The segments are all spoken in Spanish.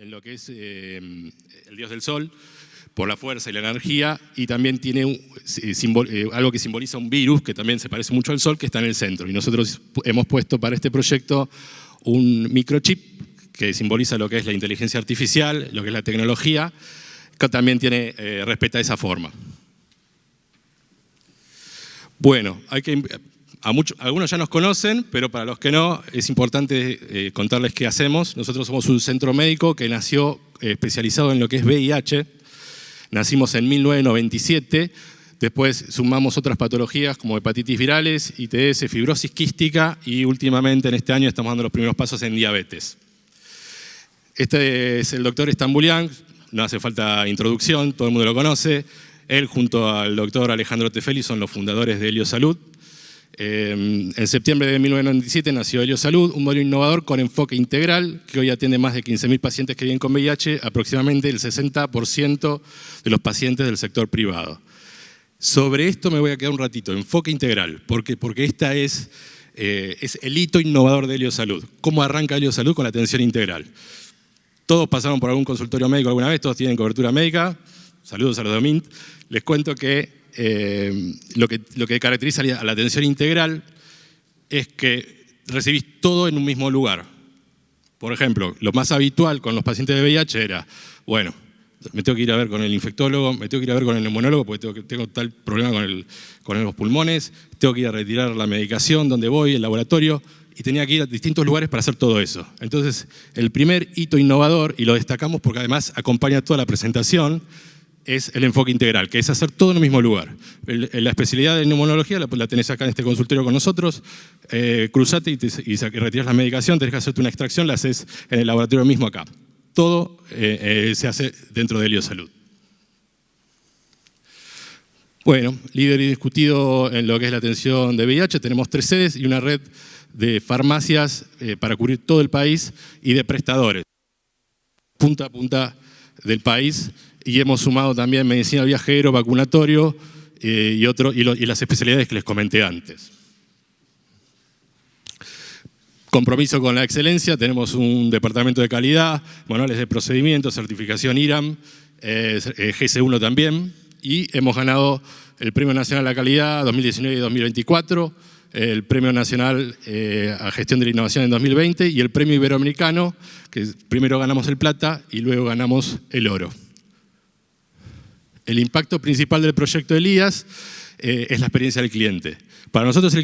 en lo que es el dios del sol, por la fuerza y la energía, y también tiene algo que simboliza un virus, que también se parece mucho al sol, que está en el centro. Y nosotros hemos puesto para este proyecto un microchip que simboliza lo que es la inteligencia artificial, lo que es la tecnología, que también respeta esa forma. Bueno, algunos ya nos conocen, pero para los que no, es importante contarles qué hacemos. Nosotros somos un centro médico que nació especializado en lo que es VIH. Nacimos en 1997, después sumamos otras patologías como hepatitis virales, ITS, fibrosis quística y últimamente en este año estamos dando los primeros pasos en diabetes. Este es el doctor Stambulian, no hace falta introducción, todo el mundo lo conoce. Él junto al doctor Alejandro Tefeli son los fundadores de Helios Salud. En septiembre de 1997 nació Helios Salud, un modelo innovador con enfoque integral que hoy atiende más de 15.000 pacientes que viven con VIH, aproximadamente el 60% de los pacientes del sector privado. Sobre esto me voy a quedar un ratito, enfoque integral, porque esta es el hito innovador de Helios Salud. ¿Cómo arranca Helios Salud con la atención integral? Todos pasaron por algún consultorio médico alguna vez, todos tienen cobertura médica. Saludos a los de OMINT. Les cuento que lo que caracteriza a la atención integral es que recibís todo en un mismo lugar. Por ejemplo, lo más habitual con los pacientes de VIH era, bueno, me tengo que ir a ver con el infectólogo, me tengo que ir a ver con el neumonólogo porque tengo tal problema con los pulmones, tengo que ir a retirar la medicación, donde voy, el laboratorio, y tenía que ir a distintos lugares para hacer todo eso. Entonces, el primer hito innovador, y lo destacamos porque además acompaña toda la presentación, es el enfoque integral, que es hacer todo en el mismo lugar. La especialidad de neumonología la tenés acá en este consultorio con nosotros, cruzate y retiras la medicación, tenés que hacerte una extracción, la haces en el laboratorio mismo acá. Todo se hace dentro de Helios Salud. Bueno, líder indiscutido en lo que es la atención de VIH, tenemos 3 sedes y una red de farmacias para cubrir todo el país y de prestadores, punta a punta del país. Y hemos sumado también medicina al viajero, vacunatorio y las especialidades que les comenté antes. Compromiso con la excelencia, tenemos un departamento de calidad, manuales de procedimientos, certificación IRAM, GC1 también, y hemos ganado el Premio Nacional a la Calidad 2019 y 2024, el Premio Nacional a Gestión de la Innovación en 2020 y el Premio Iberoamericano, que primero ganamos el plata y luego ganamos el oro. El impacto principal del proyecto Elías es la experiencia del cliente. Para nosotros,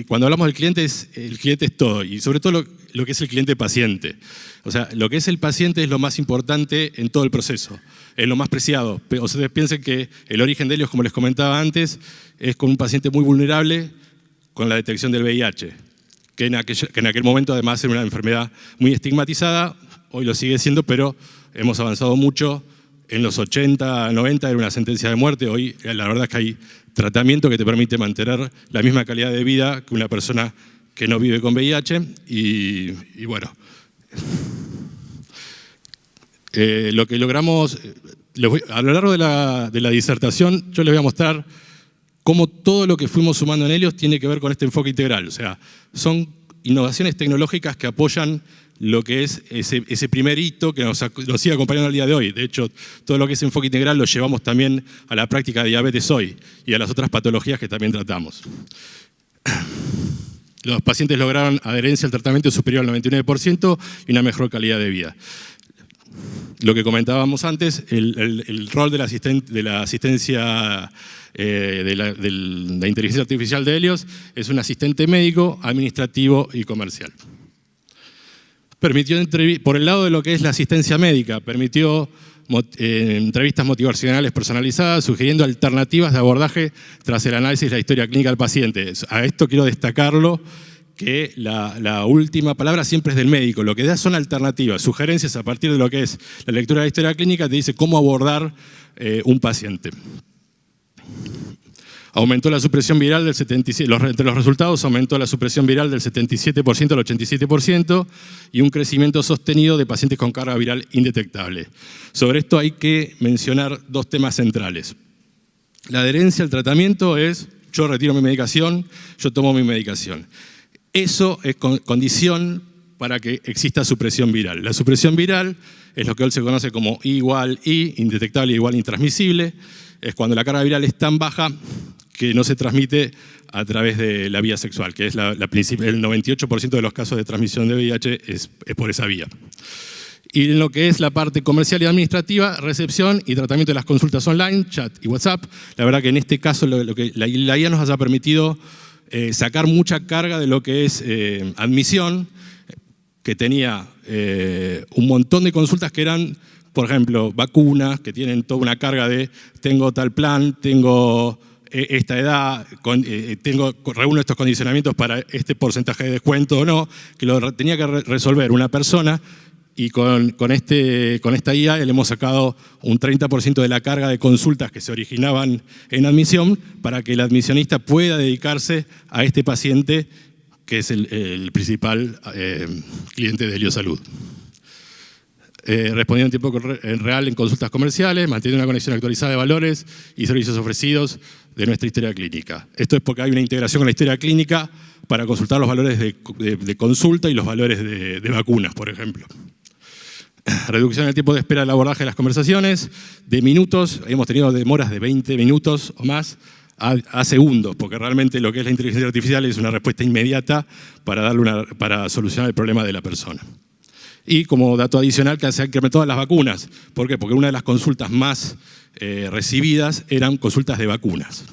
cuando hablamos del cliente, el cliente es todo, y sobre todo lo que es el cliente paciente. O sea, lo que es el paciente es lo más importante en todo el proceso, es lo más preciado. Ustedes piensen que el origen de Helios, como les comentaba antes, es con un paciente muy vulnerable con la detección del VIH, que en aquel momento además era una enfermedad muy estigmatizada, hoy lo sigue siendo, pero hemos avanzado mucho. En los 80, 90 era una sentencia de muerte, hoy la verdad es que hay tratamiento que te permite mantener la misma calidad de vida que una persona que no vive con VIH y bueno. Lo que logramos, a lo largo de la disertación yo les voy a mostrar cómo todo lo que fuimos sumando en Helios tiene que ver con este enfoque integral, o sea, son innovaciones tecnológicas que apoyan lo que es ese primer hito que nos sigue acompañando al día de hoy. De hecho, todo lo que es enfoque integral lo llevamos también a la práctica de diabetes hoy y a las otras patologías que también tratamos. Los pacientes lograron adherencia al tratamiento superior al 99% y una mejor calidad de vida. Lo que comentábamos antes, el rol de la asistencia de la inteligencia artificial de Helios es un asistente médico, administrativo y comercial. Permitió, por el lado de lo que es la asistencia médica, permitió entrevistas motivacionales personalizadas, sugiriendo alternativas de abordaje tras el análisis de la historia clínica del paciente. A esto quiero destacarlo, que la última palabra siempre es del médico. Lo que da son alternativas, sugerencias a partir de lo que es la lectura de la historia clínica, te dice cómo abordar un paciente. Aumentó la supresión viral del 77%, entre los resultados aumentó la supresión viral del 77% al 87% y un crecimiento sostenido de pacientes con carga viral indetectable. Sobre esto hay que mencionar 2 temas centrales. La adherencia al tratamiento es, yo retiro mi medicación, yo tomo mi medicación. Eso es condición para que exista supresión viral. La supresión viral es lo que hoy se conoce como I igual I, indetectable igual intransmisible. Es cuando la carga viral es tan baja que no se transmite a través de la vía sexual, que es el 98% de los casos de transmisión de VIH es por esa vía. Y en lo que es la parte comercial y administrativa, recepción y tratamiento de las consultas online, chat y WhatsApp, la verdad que en este caso lo que la IA nos ha permitido sacar mucha carga de lo que es admisión, que tenía un montón de consultas que eran, por ejemplo, vacunas, que tienen toda una carga de tengo tal plan, tengo esta edad, reúno estos condicionamientos para este porcentaje de descuento o no, que lo tenía que resolver una persona. Y con esta IA le hemos sacado un 30% de la carga de consultas que se originaban en admisión para que el admisionista pueda dedicarse a este paciente que es el principal cliente de Heliosalud. Respondiendo en tiempo real en consultas comerciales, manteniendo una conexión actualizada de valores y servicios ofrecidos de nuestra historia clínica. Esto es porque hay una integración con la historia clínica para consultar los valores de consulta y los valores de vacunas, por ejemplo. Reducción del tiempo de espera del abordaje de las conversaciones, de minutos, hemos tenido demoras de 20 minutos o más a segundos, porque realmente lo que es la inteligencia artificial es una respuesta inmediata para solucionar el problema de la persona. Y como dato adicional, que se han incrementado las vacunas. ¿Por qué? Porque una de las consultas más recibidas eran consultas de vacunas.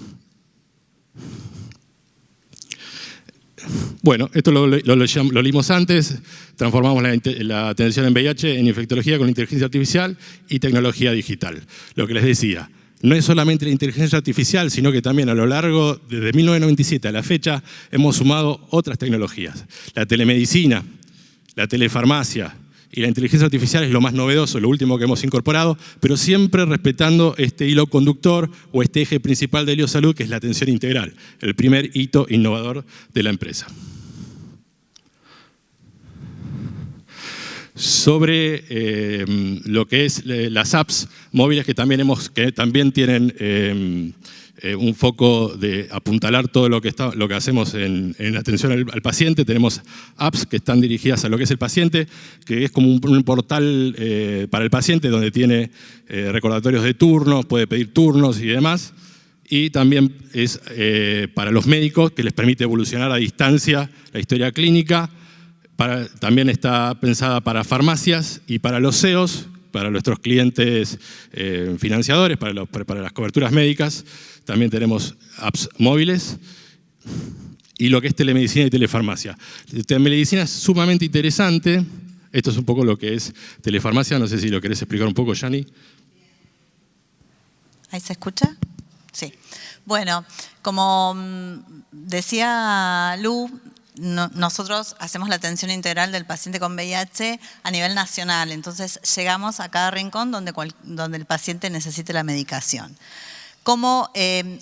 Bueno, esto lo leímos antes, transformamos la atención en VIH en infectología con inteligencia artificial y tecnología digital. Lo que les decía, no es solamente la inteligencia artificial, sino que también a lo largo, desde 1997 a la fecha, hemos sumado otras tecnologías. La telemedicina, la telefarmacia y la inteligencia artificial es lo más novedoso, lo último que hemos incorporado, pero siempre respetando este hilo conductor o este eje principal de Heliosalud, que es la atención integral, el primer hito innovador de la empresa. Sobre lo que es las apps móviles que también tienen un foco de apuntalar todo lo que hacemos en atención al paciente. Tenemos apps que están dirigidas a lo que es el paciente, que es como un portal para el paciente donde tiene recordatorios de turnos, puede pedir turnos y demás. Y también es para los médicos, que les permite evolucionar a distancia la historia clínica. También está pensada para farmacias y para los CEOs, para nuestros clientes financiadores, para las coberturas médicas. También tenemos apps móviles y lo que es telemedicina y telefarmacia. Telemedicina es sumamente interesante. Esto es un poco lo que es telefarmacia. No sé si lo querés explicar un poco, Yani. ¿Ahí se escucha? Sí. Bueno, como decía Lu, nosotros hacemos la atención integral del paciente con VIH a nivel nacional, entonces llegamos a cada rincón donde el paciente necesite la medicación. ¿Cómo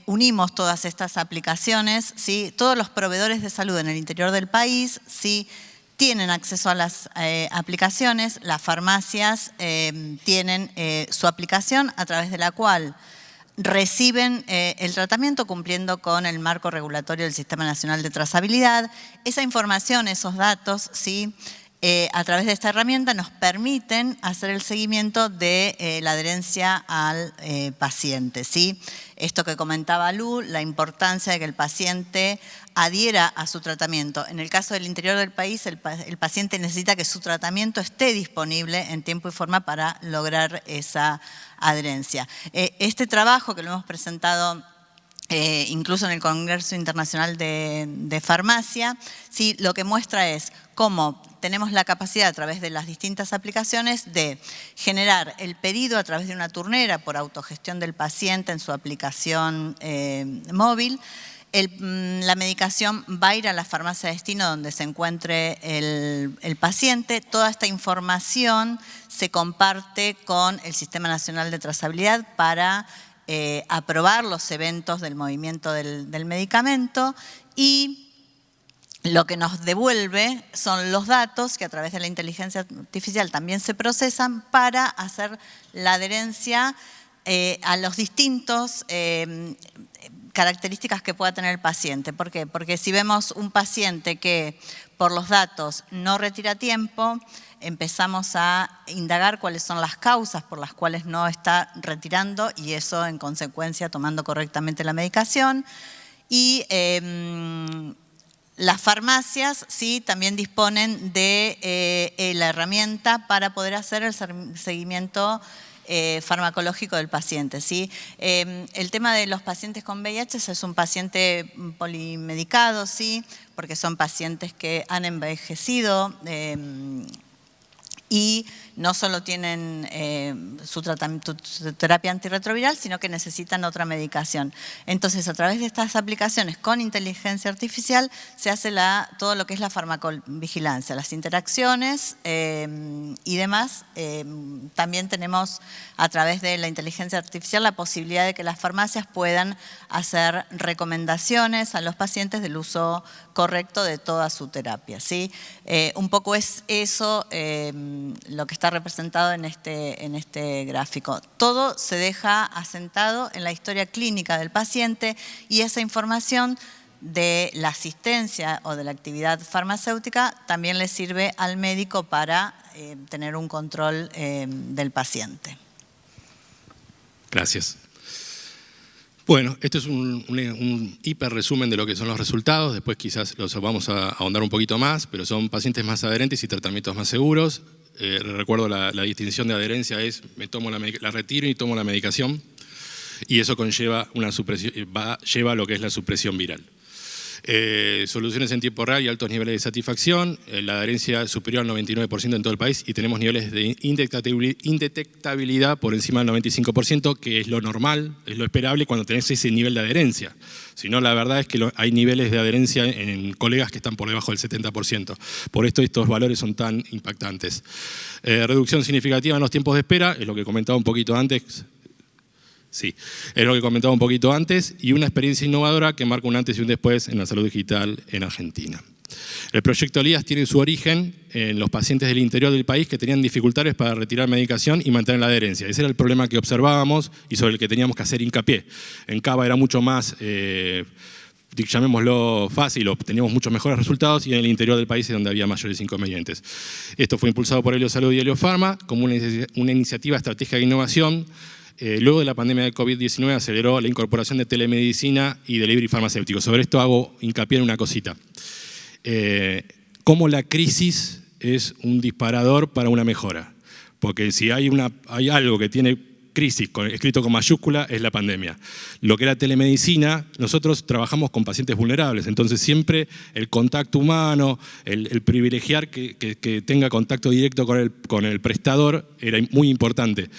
unimos todas estas aplicaciones? ¿Sí? Todos los proveedores de salud en el interior del país, ¿sí?, tienen acceso a las aplicaciones, las farmacias tienen su aplicación a través de la cual reciben el tratamiento cumpliendo con el marco regulatorio del Sistema Nacional de Trazabilidad. Esa información, esos datos, ¿sí?, a través de esta herramienta nos permiten hacer el seguimiento de la adherencia al paciente, ¿sí? Esto que comentaba Lu, la importancia de que el paciente adhiera a su tratamiento. En el caso del interior del país, el paciente necesita que su tratamiento esté disponible en tiempo y forma para lograr esa adherencia. Este trabajo que lo hemos presentado incluso en el Congreso Internacional de Farmacia, ¿sí?, lo que muestra es cómo tenemos la capacidad a través de las distintas aplicaciones de generar el pedido a través de una turnera por autogestión del paciente en su aplicación móvil. La medicación va a ir a la farmacia de destino donde se encuentre el paciente. Toda esta información se comparte con el Sistema Nacional de Trazabilidad para aprobar los eventos del movimiento del medicamento, y lo que nos devuelve son los datos que a través de la inteligencia artificial también se procesan para hacer la adherencia a los distintos características que pueda tener el paciente. ¿Por qué? Porque si vemos un paciente que por los datos no retira a tiempo, empezamos a indagar cuáles son las causas por las cuales no está retirando y eso en consecuencia tomando correctamente la medicación. Y las farmacias sí también disponen de la herramienta para poder hacer el seguimiento farmacológico del paciente, ¿sí? El tema de los pacientes con VIH es un paciente polimedicado, ¿sí? Porque son pacientes que han envejecido y no solo tienen su terapia antirretroviral, sino que necesitan otra medicación. Entonces, a través de estas aplicaciones con inteligencia artificial se hace todo lo que es la farmacovigilancia, las interacciones y demás. También tenemos a través de la inteligencia artificial la posibilidad de que las farmacias puedan hacer recomendaciones a los pacientes del uso correcto de toda su terapia, ¿sí? Un poco es eso lo que está representado en este gráfico. Todo se deja asentado en la historia clínica del paciente y esa información de la asistencia o de la actividad farmacéutica también le sirve al médico para tener un control del paciente. Gracias. Bueno, esto es un hiper resumen de lo que son los resultados, después quizás los vamos a ahondar un poquito más, pero son pacientes más adherentes y tratamientos más seguros. Recuerdo la distinción de adherencia es, la retiro y tomo la medicación, y eso conlleva una supresión, lleva a lo que es la supresión viral. Soluciones en tiempo real y altos niveles de satisfacción, la adherencia es superior al 99% en todo el país y tenemos niveles de indetectabilidad por encima del 95%, que es lo normal, es lo esperable cuando tenés ese nivel de adherencia. Si no, la verdad es que hay niveles de adherencia en colegas que están por debajo del 70%. Por esto estos valores son tan impactantes. Reducción significativa en los tiempos de espera, es lo que comentaba un poquito antes. Sí, es lo que comentaba un poquito antes, y una experiencia innovadora que marca un antes y un después en la salud digital en Argentina. El proyecto Elías tiene su origen en los pacientes del interior del país que tenían dificultades para retirar medicación y mantener la adherencia. Ese era el problema que observábamos y sobre el que teníamos que hacer hincapié. En Cava era mucho más, llamémoslo fácil, teníamos muchos mejores resultados, y en el interior del país es donde había mayores inconvenientes. Esto fue impulsado por Heliosalud y Heliofarma como una iniciativa estratégica de innovación. Luego de la pandemia de COVID-19 aceleró la incorporación de telemedicina y delivery farmacéutico. Sobre esto hago hincapié en una cosita. Cómo la crisis es un disparador para una mejora. Porque si hay algo que tiene crisis escrito con mayúscula, es la pandemia. Lo que era telemedicina, nosotros trabajamos con pacientes vulnerables, entonces siempre el contacto humano, el privilegiar que tenga contacto directo con el prestador era muy importante.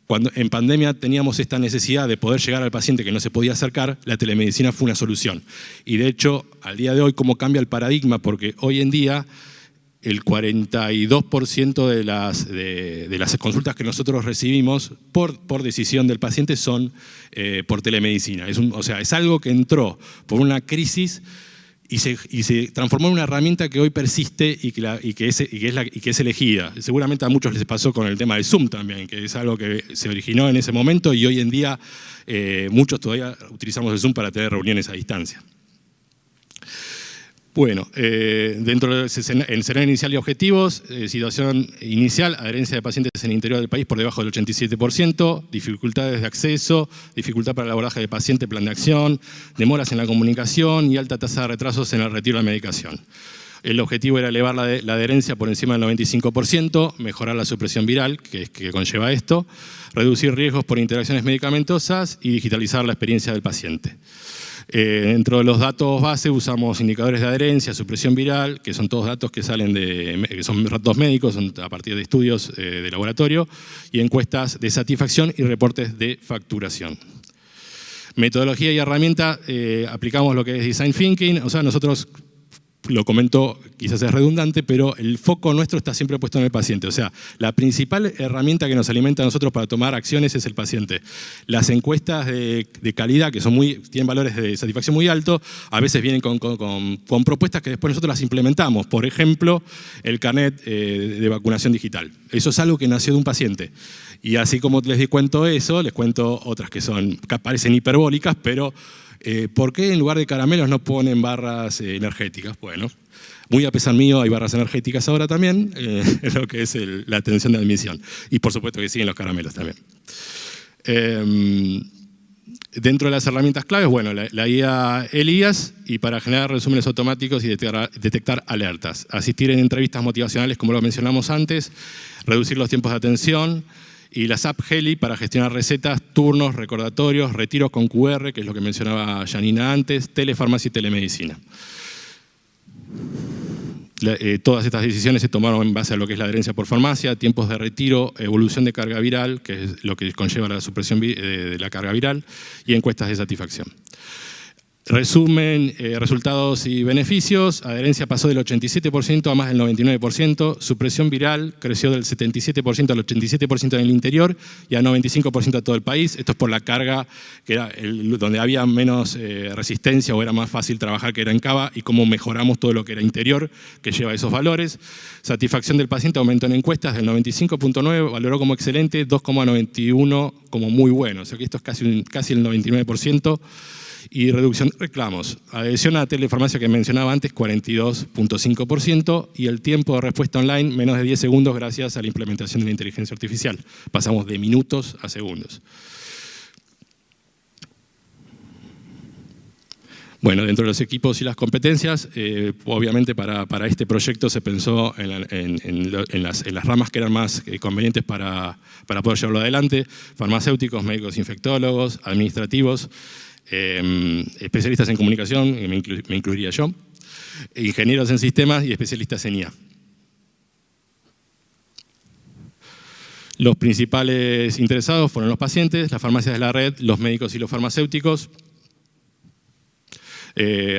Cuando en pandemia teníamos esta necesidad de poder llegar al paciente que no se podía acercar, la telemedicina fue una solución. Y de hecho, al día de hoy, cómo cambia el paradigma, porque hoy en día el 42% de las consultas que nosotros recibimos por decisión del paciente son por telemedicina. Es algo que entró por una crisis y se transformó en una herramienta que hoy persiste y que es elegida. Seguramente a muchos les pasó con el tema de Zoom también, que es algo que se originó en ese momento y hoy en día muchos todavía utilizamos el Zoom para tener reuniones a distancia. Bueno, dentro del escenario inicial y objetivos, situación inicial, adherencia de pacientes en el interior del país por debajo del 87%, dificultades de acceso, dificultad para el abordaje de paciente, plan de acción, demoras en la comunicación y alta tasa de retrasos en el retiro de la medicación. El objetivo era elevar la adherencia por encima del 95%, mejorar la supresión viral, que conlleva esto, reducir riesgos por interacciones medicamentosas y digitalizar la experiencia del paciente. Dentro de los datos base usamos indicadores de adherencia, supresión viral, que son todos datos que salen que son datos médicos, son a partir de estudios de laboratorio, y encuestas de satisfacción y reportes de facturación. Metodología y herramienta, aplicamos lo que es Design Thinking, o sea, nosotros, lo comento, quizás es redundante, pero el foco nuestro está siempre puesto en el paciente. O sea, la principal herramienta que nos alimenta a nosotros para tomar acciones es el paciente. Las encuestas de calidad, que tienen valores de satisfacción muy altos, a veces vienen con propuestas que después nosotros las implementamos. Por ejemplo, el carnet de vacunación digital. Eso es algo que nació de un paciente. Y así como les cuento eso, les cuento otras que parecen hiperbólicas, pero ¿Por qué en lugar de caramelos no ponen barras energéticas? Bueno, muy a pesar mío hay barras energéticas ahora también, en lo que es la atención de admisión. Y por supuesto que siguen los caramelos también. Dentro de las herramientas claves, bueno, la guía Elías, y para generar resúmenes automáticos y detectar alertas. Asistir en entrevistas motivacionales, como lo mencionamos antes, reducir los tiempos de atención, y las app Heli para gestionar recetas, turnos, recordatorios, retiros con QR, que es lo que mencionaba Janina antes, telefarmacia y telemedicina. Todas estas decisiones se tomaron en base a lo que es la adherencia por farmacia, tiempos de retiro, evolución de carga viral, que es lo que conlleva la supresión de la carga viral, y encuestas de satisfacción. Resumen, resultados y beneficios. Adherencia pasó del 87% a más del 99%. Supresión viral creció del 77% al 87% en el interior y al 95% a todo el país. Esto es por la carga, que era donde había menos resistencia o era más fácil trabajar, que era en Cava, y cómo mejoramos todo lo que era interior, que lleva esos valores. Satisfacción del paciente aumentó en encuestas del 95.9, valoró como excelente, 2,91 como muy bueno. O sea que esto es casi el 99%. Y reducción de reclamos. Adhesión a telefarmacia que mencionaba antes, 42.5%, y el tiempo de respuesta online, menos de 10 segundos gracias a la implementación de la inteligencia artificial. Pasamos de minutos a segundos. Bueno, dentro de los equipos y las competencias, obviamente para este proyecto se pensó en las ramas que eran más convenientes para poder llevarlo adelante: farmacéuticos, médicos infectólogos, administrativos, especialistas en comunicación, me incluiría yo, ingenieros en sistemas y especialistas en IA. Los principales interesados fueron los pacientes, las farmacias de la red, los médicos y los farmacéuticos.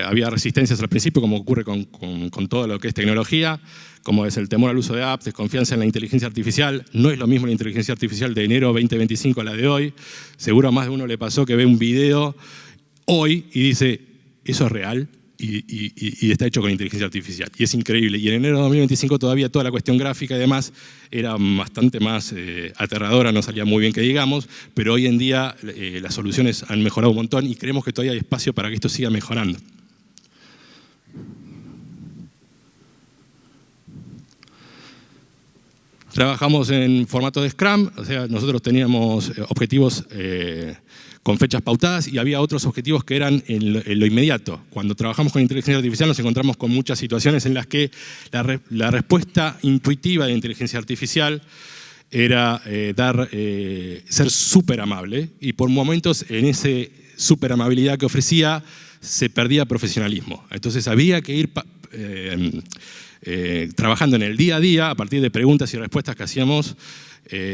Había resistencias al principio, como ocurre con todo lo que es tecnología, como es el temor al uso de apps, desconfianza en la inteligencia artificial. No es lo mismo la inteligencia artificial de enero 2025 a la de hoy. Seguro a más de uno le pasó que ve un video hoy y dice, ¿eso es real? Y está hecho con inteligencia artificial. Y es increíble. Y en enero de 2025 todavía toda la cuestión gráfica y demás era bastante más aterradora, no salía muy bien que digamos, pero hoy en día las soluciones han mejorado un montón y creemos que todavía hay espacio para que esto siga mejorando. Trabajamos en formato de Scrum, o sea, nosotros teníamos objetivos con fechas pautadas y había otros objetivos que eran en lo inmediato. Cuando trabajamos con inteligencia artificial nos encontramos con muchas situaciones en las que la respuesta intuitiva de inteligencia artificial era ser súper amable, y por momentos en esa súper amabilidad que ofrecía se perdía profesionalismo. Entonces había que ir trabajando en el día a día a partir de preguntas y respuestas que hacíamos,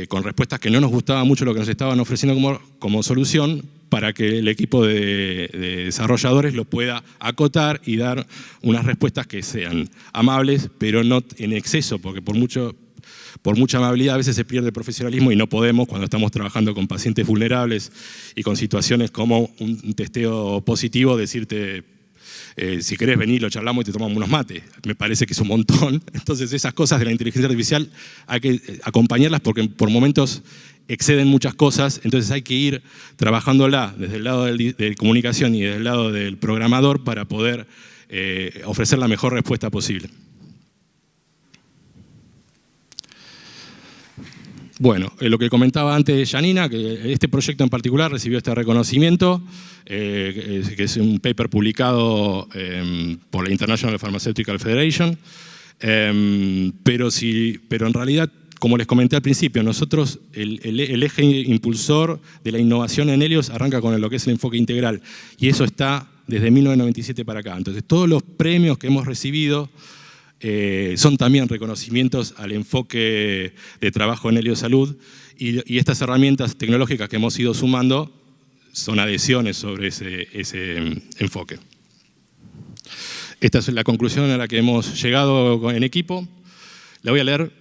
con respuestas que no nos gustaba mucho lo que nos estaban ofreciendo como solución, para que el equipo de desarrolladores lo pueda acotar y dar unas respuestas que sean amables, pero no en exceso, porque por mucha amabilidad a veces se pierde el profesionalismo y no podemos cuando estamos trabajando con pacientes vulnerables y con situaciones como un testeo positivo, decirte, si querés venir, lo charlamos y te tomamos unos mates. Me parece que es un montón. Entonces esas cosas de la inteligencia artificial hay que acompañarlas porque por momentos exceden muchas cosas, entonces hay que ir trabajándola desde el lado de comunicación y desde el lado del programador para poder ofrecer la mejor respuesta posible. Bueno, lo que comentaba antes Janina, que este proyecto en particular recibió este reconocimiento, que es un paper publicado por la International Pharmaceutical Federation, pero en realidad, como les comenté al principio, nosotros el eje impulsor de la innovación en Helios arranca con lo que es el enfoque integral, y eso está desde 1997 para acá. Entonces todos los premios que hemos recibido son también reconocimientos al enfoque de trabajo en Helios Salud, y estas herramientas tecnológicas que hemos ido sumando son adhesiones sobre ese enfoque. Esta es la conclusión a la que hemos llegado en equipo. La voy a leer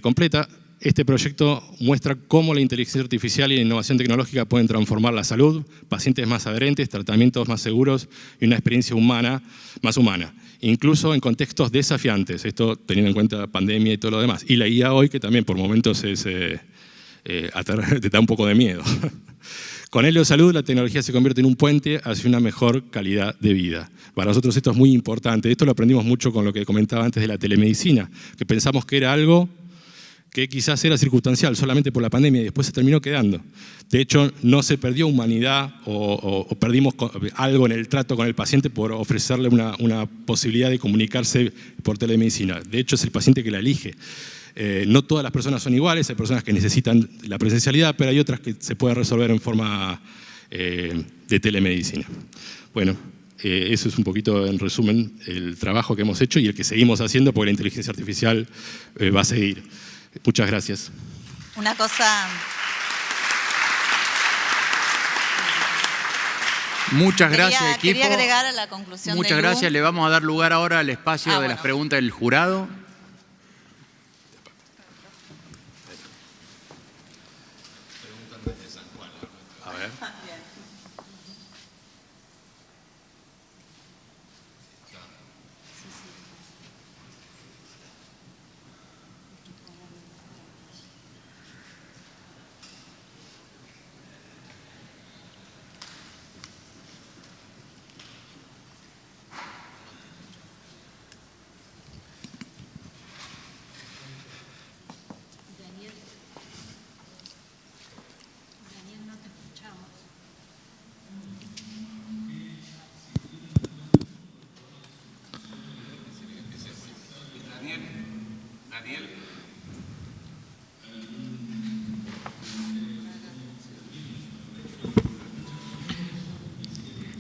completa. Este proyecto muestra cómo la inteligencia artificial y la innovación tecnológica pueden transformar la salud, pacientes más adherentes, tratamientos más seguros y una experiencia más humana, incluso en contextos desafiantes, esto teniendo en cuenta la pandemia y todo lo demás. Y la IA hoy, que también por momentos te da un poco de miedo. Con Helio Salud la tecnología se convierte en un puente hacia una mejor calidad de vida. Para nosotros esto es muy importante. Esto lo aprendimos mucho con lo que comentaba antes de la telemedicina, que pensamos que era algo que quizás era circunstancial solamente por la pandemia y después se terminó quedando. De hecho, no se perdió humanidad o perdimos algo en el trato con el paciente por ofrecerle una posibilidad de comunicarse por telemedicina. De hecho, es el paciente que la elige. No todas las personas son iguales, hay personas que necesitan la presencialidad, pero hay otras que se pueden resolver en forma de telemedicina. Bueno, eso es un poquito en resumen el trabajo que hemos hecho y el que seguimos haciendo porque la inteligencia artificial va a seguir. Muchas gracias. Una cosa... Muchas gracias, equipo. Quería agregar a la conclusión de Muchas Lu. gracias. Le vamos a dar lugar ahora al espacio de las preguntas del jurado. A ver.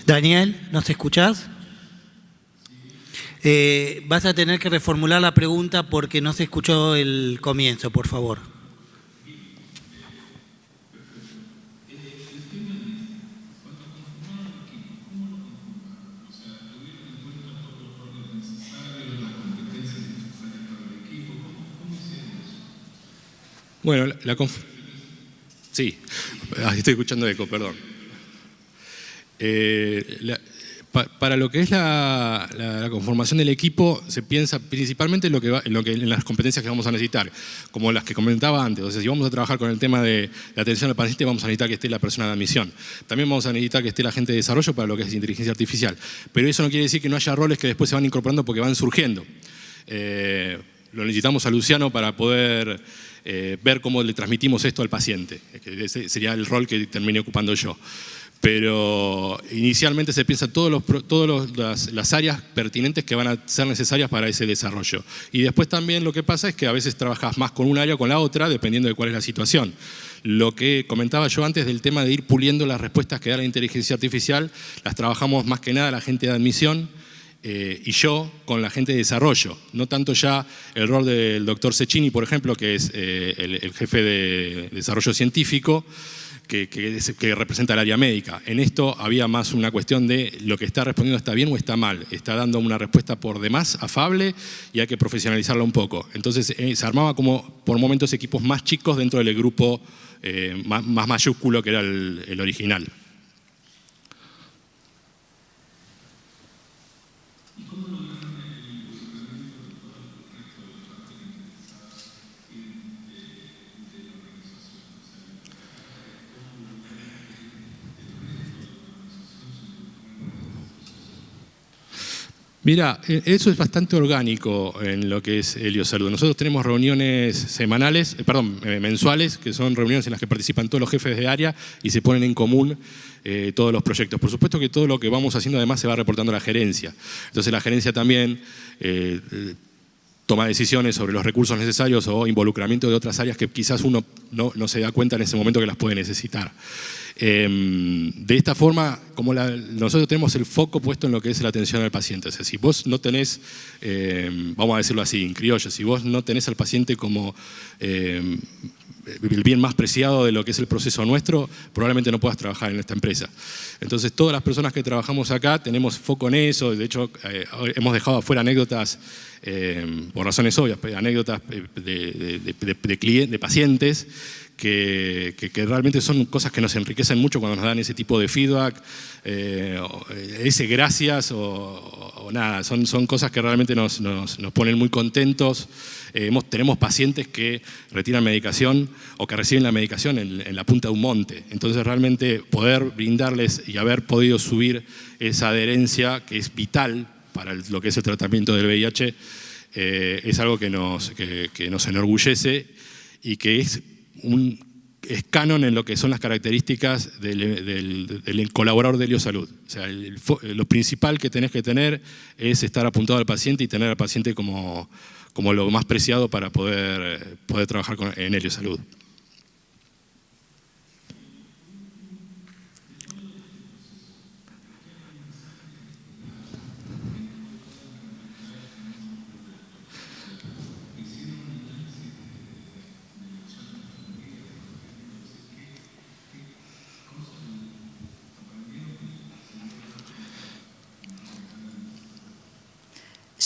Daniel, ¿nos escuchás? Vas a tener que reformular la pregunta porque no se escuchó el comienzo, por favor. Bueno, sí, estoy escuchando eco, perdón. Para lo que es la conformación del equipo, se piensa principalmente en las competencias que vamos a necesitar, como las que comentaba antes. O sea, si vamos a trabajar con el tema de la atención al paciente, vamos a necesitar que esté la persona de admisión. También vamos a necesitar que esté la gente de desarrollo para lo que es inteligencia artificial. Pero eso no quiere decir que no haya roles que después se van incorporando porque van surgiendo. Lo necesitamos a Luciano para poder ver cómo le transmitimos esto al paciente. Ese sería el rol que terminé ocupando yo. Pero inicialmente se piensa todas las áreas pertinentes que van a ser necesarias para ese desarrollo. Y después también lo que pasa es que a veces trabajas más con una área o con la otra, dependiendo de cuál es la situación. Lo que comentaba yo antes del tema de ir puliendo las respuestas que da la inteligencia artificial, las trabajamos más que nada la gente de admisión y yo con la gente de desarrollo. No tanto ya el rol del doctor Cecchini, por ejemplo, que es el jefe de desarrollo científico, que representa el área médica. En esto había más una cuestión de lo que está respondiendo está bien o está mal. Está dando una respuesta por demás afable y hay que profesionalizarla un poco. Entonces se armaba como por momentos equipos más chicos dentro del grupo más mayúsculo que era el original. Mira, eso es bastante orgánico en lo que es Helio Salud. Nosotros tenemos reuniones mensuales, que son reuniones en las que participan todos los jefes de área y se ponen en común todos los proyectos. Por supuesto que todo lo que vamos haciendo además se va reportando a la gerencia. Entonces la gerencia también toma decisiones sobre los recursos necesarios o involucramiento de otras áreas que quizás uno no se da cuenta en ese momento que las puede necesitar. De esta forma, como nosotros tenemos el foco puesto en lo que es la atención al paciente. O sea, si vos no tenés, vamos a decirlo así, en criollo, si vos no tenés al paciente como el bien más preciado de lo que es el proceso nuestro, probablemente no puedas trabajar en esta empresa. Entonces, todas las personas que trabajamos acá tenemos foco en eso. De hecho, hemos dejado afuera anécdotas, por razones obvias, anécdotas de pacientes que realmente son cosas que nos enriquecen mucho cuando nos dan ese tipo de feedback, ese gracias o nada, son cosas que realmente nos ponen muy contentos. Tenemos pacientes que retiran medicación o que reciben la medicación en la punta de un monte. Entonces realmente poder brindarles y haber podido subir esa adherencia que es vital para lo que es el tratamiento del VIH es algo que nos enorgullece y que es canon en lo que son las características del colaborador de Heliossalud. O sea, lo principal que tenés que tener es estar apuntado al paciente y tener al paciente como lo más preciado para poder trabajar en Heliossalud.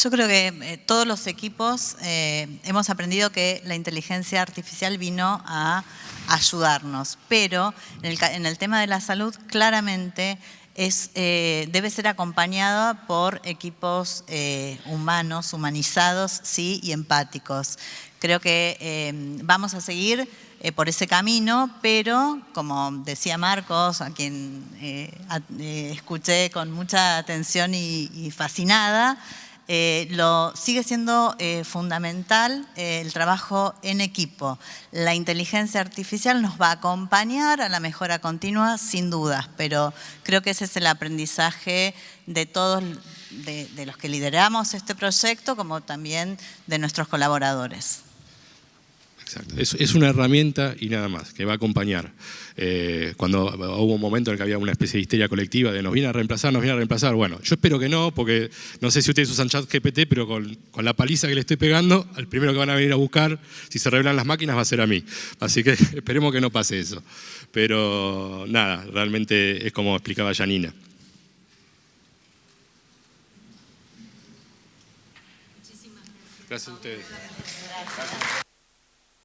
Yo creo que todos los equipos hemos aprendido que la inteligencia artificial vino a ayudarnos, pero en el tema de la salud claramente debe ser acompañada por equipos humanos, humanizados, sí, y empáticos. Creo que vamos a seguir por ese camino, pero como decía Marcos, a quien escuché con mucha atención y fascinada, sigue siendo fundamental el trabajo en equipo. La inteligencia artificial nos va a acompañar a la mejora continua, sin dudas, pero creo que ese es el aprendizaje de todos, de los que lideramos este proyecto, como también de nuestros colaboradores. Exacto. Es una herramienta y nada más, que va a acompañar. Cuando hubo un momento en el que había una especie de histeria colectiva de nos viene a reemplazar, bueno, yo espero que no, porque no sé si ustedes usan ChatGPT, pero con la paliza que le estoy pegando, al primero que van a venir a buscar, si se revelan las máquinas, va a ser a mí. Así que esperemos que no pase eso. Pero nada, realmente es como explicaba Janina. Gracias a ustedes.